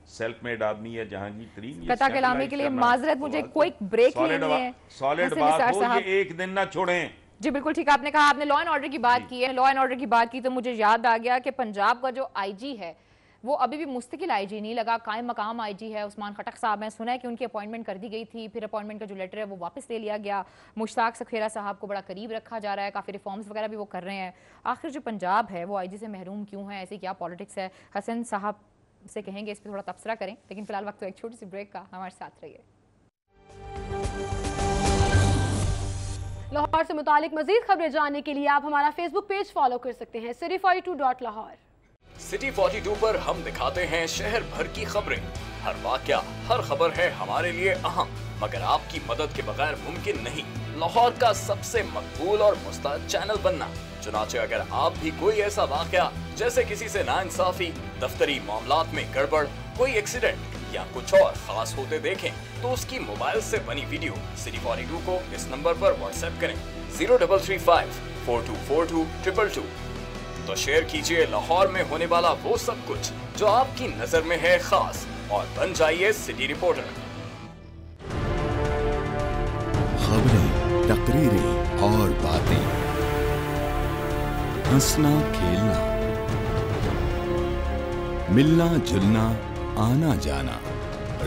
सेल्फ मेड आदमी है। जहांगीर तरीन, कता कलामी के लिए माजरत, मुझे क्विक ब्रेक लेनी है। सॉलिड बात हो, ये एक दिन ना छोड़ें। जी बिल्कुल ठीक, आपने कहा, आपने लॉ एंड ऑर्डर की बात की है। लॉ एंड ऑर्डर की बात की तो मुझे याद आ गया कि पंजाब का जो आईजी है वो अभी भी मुस्तकिल आईजी नहीं लगा, कायम मकाम आईजी है। उस्मान खटक साहब हैं, सुना है कि उनकी अपॉइंटमेंट कर दी गई थी, फिर अपॉइंटमेंट का जो लेटर है वो वापस ले लिया गया। मुश्ताक सखेरा साहब को बड़ा करीब रखा जा रहा है, काफ़ी रिफॉर्म्स वगैरह भी वो कर रहे हैं। आखिर जो पंजाब है वो आईजी से महरूम क्यों है? ऐसी क्या पॉलिटिक्स है? हसन साहब से कहेंगे इस पर थोड़ा तबसरा करें, लेकिन फिलहाल वक्त तो एक छोटी सी ब्रेक का, हमारे साथ रहिए। लाहौर से मुतालिक मजीद खबरें जानने के लिए आप हमारा फेसबुक पेज फॉलो कर सकते हैं, city42.lahore। सिटी 42 पर हम दिखाते हैं शहर भर की खबरें। हर वाकया, हर खबर है हमारे लिए अहम, मगर आपकी मदद के बगैर मुमकिन नहीं लाहौर का सबसे मकबूल और मुस्तैद चैनल बनना। चुनाचे अगर आप भी कोई ऐसा वाकया, जैसे किसी से नाइंसाफी, दफ्तरी मामलात में गड़बड़, कोई एक्सीडेंट या कुछ और खास होते देखें, तो उसकी मोबाइल से बनी वीडियो सिटी 42 को इस नंबर पर व्हाट्सएप करें 0335 4242 222। तो शेयर कीजिए लाहौर में होने वाला वो सब कुछ जो आपकी नजर में है खास, और बन जाइए सिटी रिपोर्टर। खबरें, तकरीरें और बातें, हंसना खेलना, मिलना जुलना, आना जाना,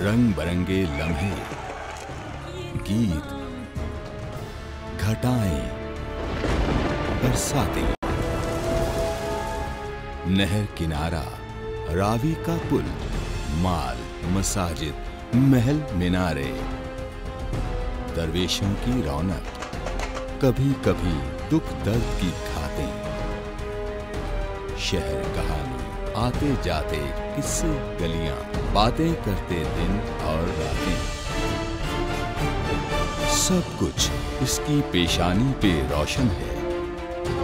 रंग बिरंगे लम्हे, गीत, घटाएं, बरसातें, नहर किनारा, रावी का पुल, माल, मसाजिद, महल मीनारे, दरवेशों की रौनक, कभी कभी दुख दर्द की खातें, शहर कहानी, आते जाते किस्से गलियां, बातें करते दिन और रातें, सब कुछ इसकी पेशानी पे रोशन है।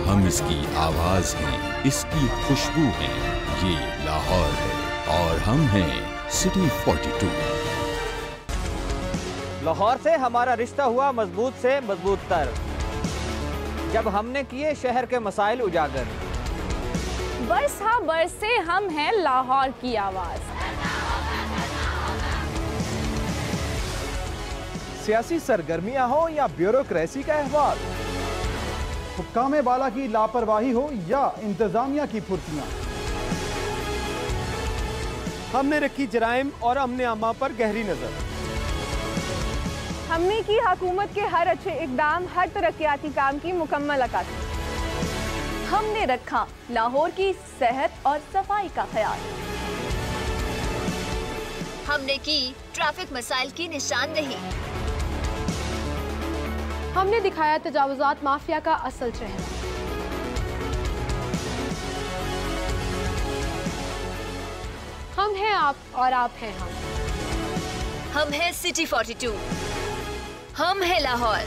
हम इसकी आवाज हैं, इसकी खुशबू हैं। ये लाहौर है और हम हैं सिटी 42। लाहौर से हमारा रिश्ता हुआ मजबूत से मजबूत तर, जब हमने किए शहर के मसाइल उजागर। बरसा बरसे हम हैं लाहौर की आवाज। सियासी सरगर्मियां हो या ब्यूरोक्रेसी का अहवाल, हुक्काम बाला की लापरवाही हो या इंतजामिया की फुर्तियां, हमने रखी जराइम और अमने आमा पर गहरी नजर। हमने की हुकूमत के हर अच्छे इकदाम, हर तरक्याती काम की मुकम्मल अक्कासी। हमने रखा लाहौर की सेहत और सफाई का ख्याल। हमने की ट्रैफिक मसाइल की निशानदेही। हमने दिखाया तजावुजात माफिया का असल चेहरा। हम हैं आप और आप हैं हम। हम हैं सिटी 42, हम हैं लाहौर।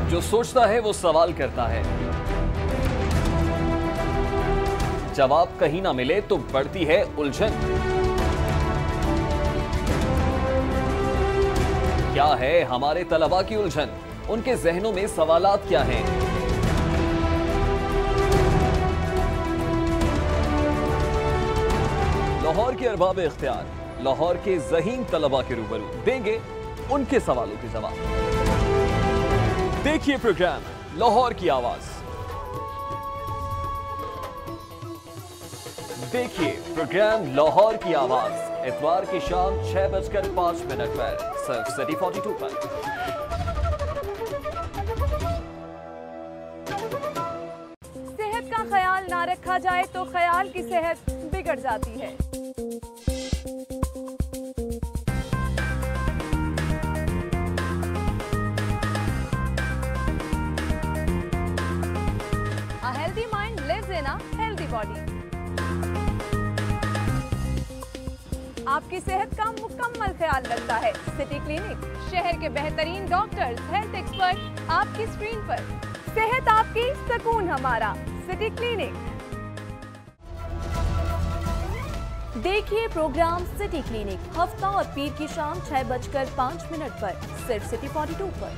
जो सोचता है वो सवाल करता है, जवाब कहीं ना मिले तो बढ़ती है उलझन। क्या है हमारे तलबा की उलझन? उनके जहनों में सवालात क्या हैं? लाहौर के अरबाब इख्तियार, लाहौर के ज़हीन तलबा के रूबरू देंगे उनके सवालों के जवाब। देखिए प्रोग्राम लाहौर की आवाज। देखिए प्रोग्राम लाहौर की आवाज इतवार की शाम 6:05 पर सिर्फ सिटी 42 पर। सेहत का ख्याल ना रखा जाए तो ख्याल की सेहत बिगड़ जाती है। A healthy mind lives in a healthy body. आपकी सेहत का मुकम्मल ख्याल रखता है सिटी क्लिनिक। शहर के बेहतरीन डॉक्टर्स, हेल्थ एक्सपर्ट आपकी स्क्रीन पर। सेहत आपकी, सुकून हमारा, सिटी क्लिनिक। देखिए प्रोग्राम सिटी क्लिनिक हफ्ता और पीर की शाम 6:05 पर सिर्फ सिटी 42 पर।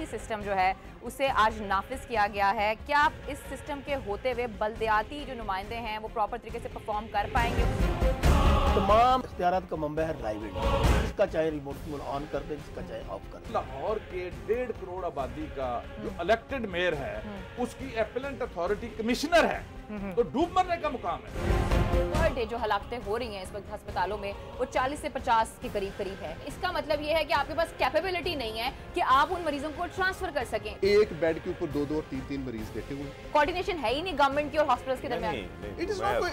सिस्टम जो है उसे आज नाफिज किया गया है। क्या आप इस सिस्टम के होते हुए बल्दियाती जो नुमाइंदे हैं वो प्रॉपर तरीके से परफॉर्म कर पाएंगे? तमाम इख्तियारात का मंबा है ड्राइविंग, जिसका चाहे रिमोट ऑन कर दे, जिसका चाहे ऑफ कर दे। लाहौर के 1.5 करोड़ आबादी का जो इलेक्टेड मेयर है उसकी एपेलेंट अथॉरिटी कमिश्नर है, तो डूब मरने का मुकाम है। पर डे जो हलाकतें हो रही हैं इस वक्त अस्पतालों में वो 40 से 50 के करीब है। इसका मतलब ये है कि आपके पास कैपेबिलिटी नहीं है कि आप उन मरीजों को ट्रांसफर कर सकें। एक बेड के ऊपर 2 और 3 मरीज देखे हुए। कोऑर्डिनेशन है ही नहीं गवर्नमेंट की और हॉस्पिटल्स के दरमियान।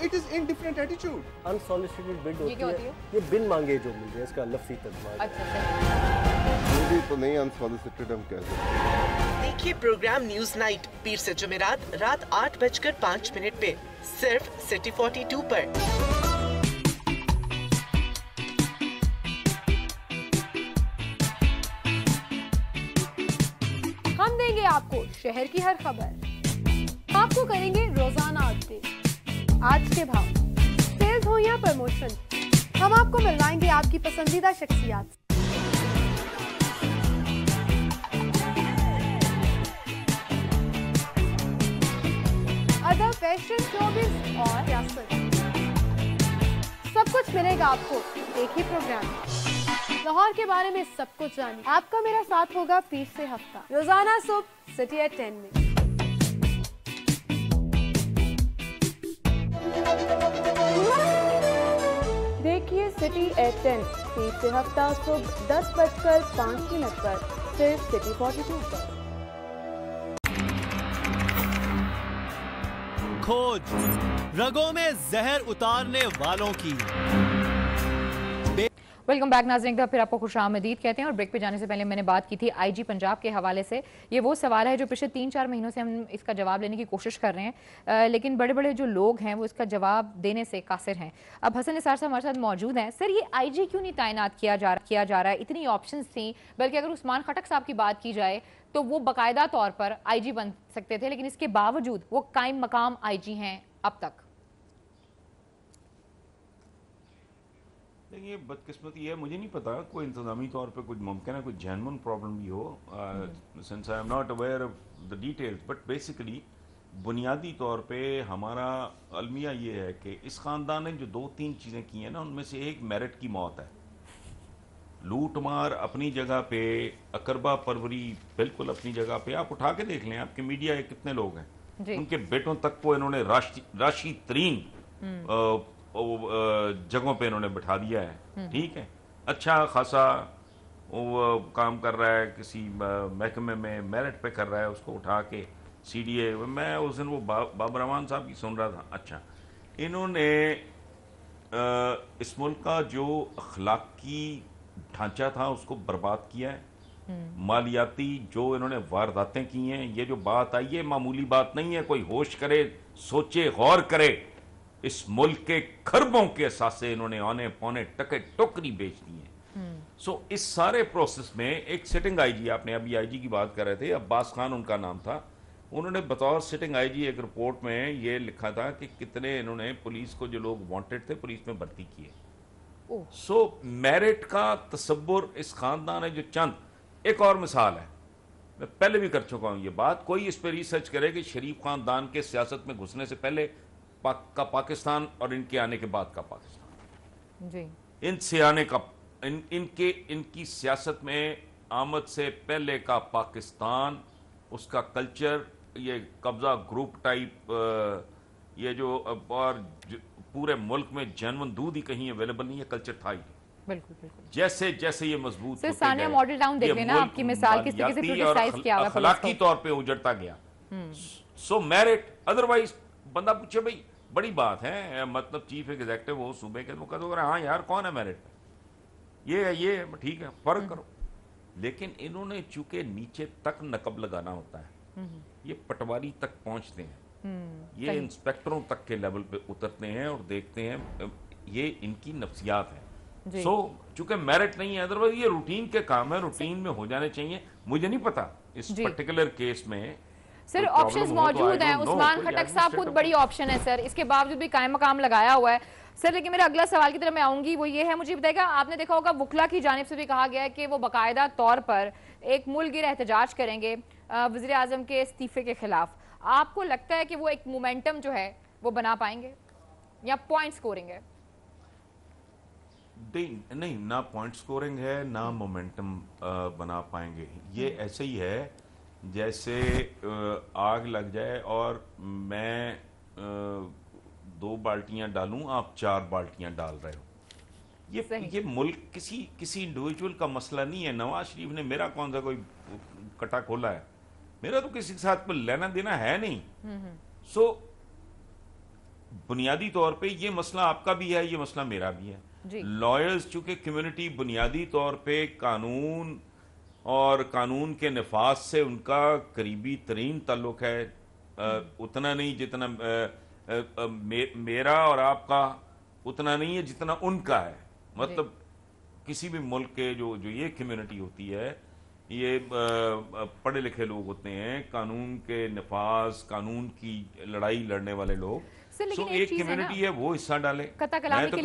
It is in different attitude. Unsolicited bid होती है, ये बिन मांगे जो मिल जाए, इसका लफ्ज़ी तर्जुमा। अच्छा, ये तो नहीं अनसॉलिसिटेड हम कह सकते। देखिए प्रोग्राम न्यूज नाइट पीर से जुमेरात रात 8:05 पे सिर्फ सिटी 42 पर। हम देंगे आपको शहर की हर खबर, आपको करेंगे रोजाना अपडेट, आज के भाव, सेल्स हो या प्रमोशन, हम आपको मिलवाएंगे आपकी पसंदीदा शख्सियात। अदब, फैशन, शोबिज़ और सियासत, सब कुछ मिलेगा आपको एक ही प्रोग्राम। लाहौर के बारे में सब कुछ जानिए। आपका मेरा साथ होगा पीर से हफ्ता, रोजाना सुबह सिटी एट 10 में। देखिए सिटी एट 10 पीर से हफ्ता सुबह 10:05 पर सिर्फ सिटी 42 पर। खोज रगों में जहर उतारने वालों की। वेलकम बैक नाज़रीन, फिर आपको खुशामदीद कहते हैं। और ब्रेक पे जाने से पहले मैंने बात की थी आईजी पंजाब के हवाले से। ये वो सवाल है जो पिछले 3-4 महीनों से हम इसका जवाब लेने की कोशिश कर रहे हैं, लेकिन बड़े बड़े जो लोग हैं वो इसका जवाब देने से कासिर हैं। अब हसन निसार साहब हमारे साथ मौजूद हैं। सर, ये आईजी क्यों नहीं तैनात किया जा रहा है? इतनी ऑप्शंस थी, बल्कि अगर उस्मान खटक साहब की बात की जाए तो वो बाकायदा तौर पर आईजी बन सकते थे, लेकिन इसके बावजूद वो कायम मकाम आईजी हैं अब तक। देखिए बदकिस्मती है, मुझे नहीं पता कोई इंतजामी तौर पे कुछ मुमकिन है, कोई जेन्युइन प्रॉब्लम भी हो, since I am not aware of the details, but basically बुनियादी तौर पे हमारा अलमिया ये है कि इस ख़ानदान ने जो 2-3 चीज़ें की हैं ना, उनमें से एक मेरिट की मौत है। लूट मार अपनी जगह पे, अकरबा परवरी बिल्कुल अपनी जगह पे, आप उठा के देख लें, आपके मीडिया के कितने लोग हैं, उनके बेटों तक को इन्होंने राशि तरीन जगहों पे इन्होंने बिठा दिया है। ठीक है, अच्छा खासा वो काम कर रहा है, किसी महकमे में मेरिट पे कर रहा है, उसको उठा के CDA, मैं उस दिन वो बाबर रहमान साहब की सुन रहा था। अच्छा, इन्होंने इस मुल्क का जो अखलाकी ढांचा था उसको बर्बाद किया है। मालियाती जो इन्होंने वारदातें की हैं, ये जो बात आई है मामूली बात नहीं है, कोई होश करे, सोचे, गौर करे। इस मुल्क के खरबों के असासे इन्होंने आने पौने टके टोकरी बेच दी है। सो इस सारे प्रोसेस में एक सिटिंग आईजी, आपने अभी आईजी की बात कर रहे थे, अब्बास खान उनका नाम था, उन्होंने बतौर सिटिंग आईजी एक रिपोर्ट में ये लिखा था कि कितने इन्होंने पुलिस को, जो लोग वांटेड थे, पुलिस में भर्ती किए। सो मेरिट का तसव्वुर इस खानदान है जो चंद, एक और मिसाल है, मैं पहले भी कर चुका हूं ये बात, कोई इस पर रिसर्च करे कि शरीफ खानदान के सियासत में घुसने से पहले का पाकिस्तान और इनके आने के बाद का पाकिस्तान जी, इनसे आने का इनकी सियासत में आमद से पहले का पाकिस्तान, उसका कल्चर, ये कब्जा ग्रुप टाइप, ये जो और पूरे मुल्क में जेन्युइन दूध ही कहीं अवेलेबल नहीं है, कल्चर था ही। बिल्कुल बिल्कुल। जैसे जैसे ये मजबूत होते सानिया मॉडल टाउन देख लेना, आपकी मिसाल किस तरीके से क्रिटिसाइज किया हुआ है, अखलाकी तौर पे उजड़ता गया। सो मेरिट, अदरवाइज बंदा पूछे भाई बड़ी बात है, मतलब चीफ एग्जीक्यूटिव हो सूबे के, तो कहते हाँ यार कौन है मेरिट, ये है, ये है, ठीक है, फर्क करो। लेकिन इन्होंने चूंकि नीचे तक नकब लगाना होता है, ये पटवारी तक पहुंचते हैं, ये इंस्पेक्टरों तक के लेवल पे उतरते हैं और देखते हैं, ये इनकी नफ्सियात है। सो चूंकि मेरिट नहीं है, अदरवाइज ये रूटीन के काम है, रूटीन में हो जाने चाहिए। मुझे नहीं पता इस पर्टिकुलर केस में सर ऑप्शंस मौजूद हैं, उस्मान खटक साहब खुद बड़ी ऑप्शन है सर, इसके बावजूद भी कायम मकाम लगाया हुआ है सर। लेकिन मेरा अगला सवाल की तरफ मैं आऊंगी, वो ये है, मुझे बताएगा, आपने देखा होगा वकला की जानिब से भी कहा गया है कि वो बाकायदा तौर पर एक मुल्क एहतजाज करेंगे वज़ीर आज़म के इस्तीफे के खिलाफ। आपको लगता है कि वो एक मोमेंटम जो है वो बना पाएंगे या पॉइंट स्कोरिंग है? नहीं, ना पॉइंट स्कोरिंग है, ना मोमेंटम बना पाएंगे। ये ऐसे ही है जैसे आग लग जाए और मैं 2 बाल्टियां डालूं, आप 4 बाल्टियां डाल रहे हो। ये मुल्क किसी इंडिविजुअल का मसला नहीं है। नवाज शरीफ ने मेरा कौन सा कोई कटा खोला है, मेरा तो किसी के साथ कोई लेना देना है नहीं। सो बुनियादी तौर पे ये मसला आपका भी है, ये मसला मेरा भी है। लॉयर्स चूंकि कम्युनिटी बुनियादी तौर पे कानून और कानून के नफाज से उनका करीबी तरीन ताल्लुक है, उतना नहीं जितना मेरा और आपका उतना नहीं है जितना उनका है। मतलब किसी भी मुल्क के जो ये कम्युनिटी होती है, ये पढ़े लिखे लोग होते हैं, कानून के नफाज, कानून की लड़ाई लड़ने वाले लोग। सो एक कम्युनिटी है वो हिस्सा डाले। कता कलामी के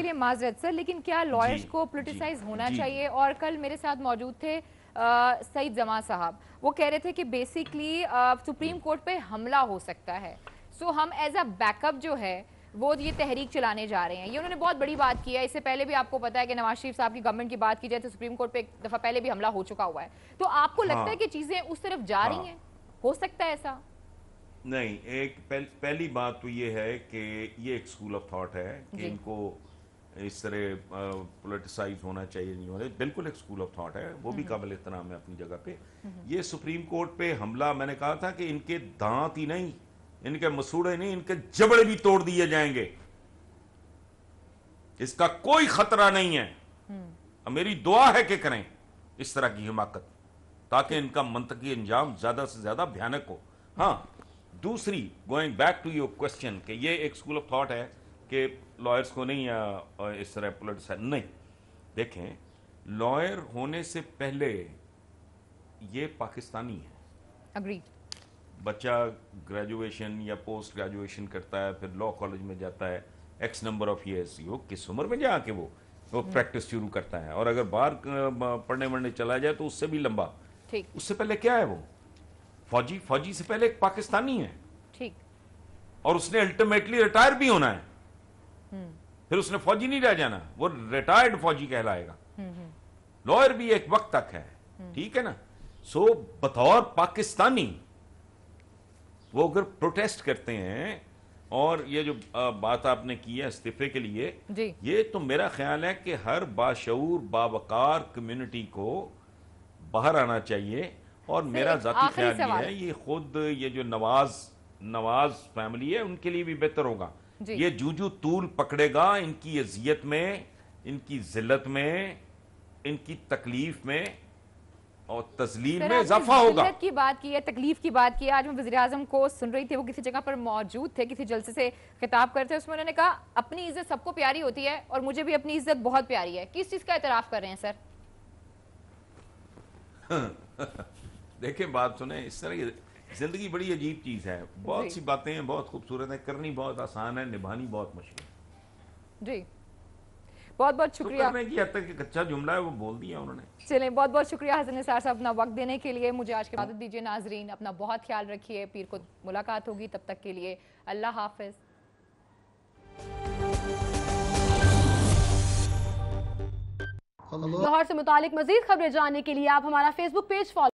लिए माजरत सर, लेकिन क्या लॉयर्स को पोलिटिसाइज होना चाहिए? और कल मेरे साथ मौजूद थे सईद जमा साहब, वो कह रहे थे कि बेसिकली सुप्रीम कोर्ट पे हमला हो सकता है, सो हम एज अ बैकअप जो है वो ये तहरीक चलाने जा रहे हैं। ये उन्होंने बहुत बड़ी बात की है। इससे पहले भी आपको पता है कि नवाज शरीफ साहब की गवर्नमेंट की बात की जाए तो सुप्रीम कोर्ट पे एक दफा पहले भी हमला हो चुका हुआ है। तो आपको लगता है कि चीजें उस तरफ जा रही हैं? हो सकता है ऐसा? नहीं, एक पहली बात तो ये है कि ये एक स्कूल ऑफ थॉट है कि इनको इस तरह पोलिटिसाइज होना चाहिए, नहीं होना, बिल्कुल एक स्कूल ऑफ थॉट है, वो भी काबिल एहतराम है अपनी जगह पे। ये सुप्रीम कोर्ट पे हमला, मैंने कहा था कि इनके दांत ही नहीं, इनके मसूड़े नहीं, इनके जबड़े भी तोड़ दिए जाएंगे, इसका कोई खतरा नहीं है। मेरी दुआ है कि करें इस तरह की हिमाकत, ताकि इनका मंतकी अंजाम ज्यादा से ज्यादा भयानक हो। हाँ, दूसरी, going back to your question, कि ये एक स्कूल ऑफ थॉट है कि लॉयर्स को नहीं इस तरह पोलिटिसाइज नहीं। देखें, लॉयर होने से पहले ये पाकिस्तानी है। अग्री। बच्चा ग्रेजुएशन या पोस्ट ग्रेजुएशन करता है, फिर लॉ कॉलेज में जाता है, एक्स नंबर ऑफ ईयर्स, वो किस उम्र में जाके वो प्रैक्टिस शुरू करता है। और अगर बाहर पढ़ने वढ़ने चला जाए तो उससे भी लंबा। ठीक। उससे पहले क्या है वो फौजी, फौजी से पहले एक पाकिस्तानी है। ठीक। और उसने अल्टीमेटली रिटायर भी होना है, फिर उसने फौजी नहीं रह जाना, वो रिटायर्ड फौजी कहलाएगा। लॉयर भी एक वक्त तक है, ठीक है ना। सो बतौर पाकिस्तानी वो अगर प्रोटेस्ट करते हैं, और ये जो बात आपने की है इस्तीफे के लिए जी। ये तो मेरा ख्याल है कि हर बाशऊर बावकार कम्युनिटी को बाहर आना चाहिए। और मेरा जाती ख्याल ये है, ये खुद ये जो नवाज फैमिली है उनके लिए भी बेहतर होगा। ये जूजू तूल पकड़ेगा इनकी अजियत में, इनकी जिल्लत में, इनकी तकलीफ में और तजलील में इजाफा होगा। जिल्लत की बात की है, तकलीफ की बात की है। आज मैं वज़ीर आज़म को सुन रही थी, वो किसी जगह पर मौजूद थे, किसी जलसे से खिताब करते, उसमें उन्होंने कहा अपनी इज्जत सबको प्यारी होती है और मुझे भी अपनी इज्जत बहुत प्यारी है। किस चीज का एतराफ कर रहे हैं सर? देखें, बात सुने, इस तरह की जिंदगी बड़ी अजीब चीज है। बहुत सी बातें हैं, बहुत खूबसूरत है, करनी बहुत आसान है, निभानी बहुत मुश्किल। जी, बहुत बहुत शुक्रिया। करने की हद तक एक अच्छा जुमला है वो बोल दिया उन्होंने। चलें, बहुत बहुत शुक्रिया हसन निसार साहब अपना वक्त देने के लिए। मुझे आज की इजाजत दीजिए। नाजरीन, अपना बहुत ख्याल रखिए। पीर को मुलाकात होगी, तब तक के लिए अल्लाह हाफिज। लाहौर से मुतालिक मजीद खबरें जानने के लिए आप हमारा फेसबुक पेज फॉलो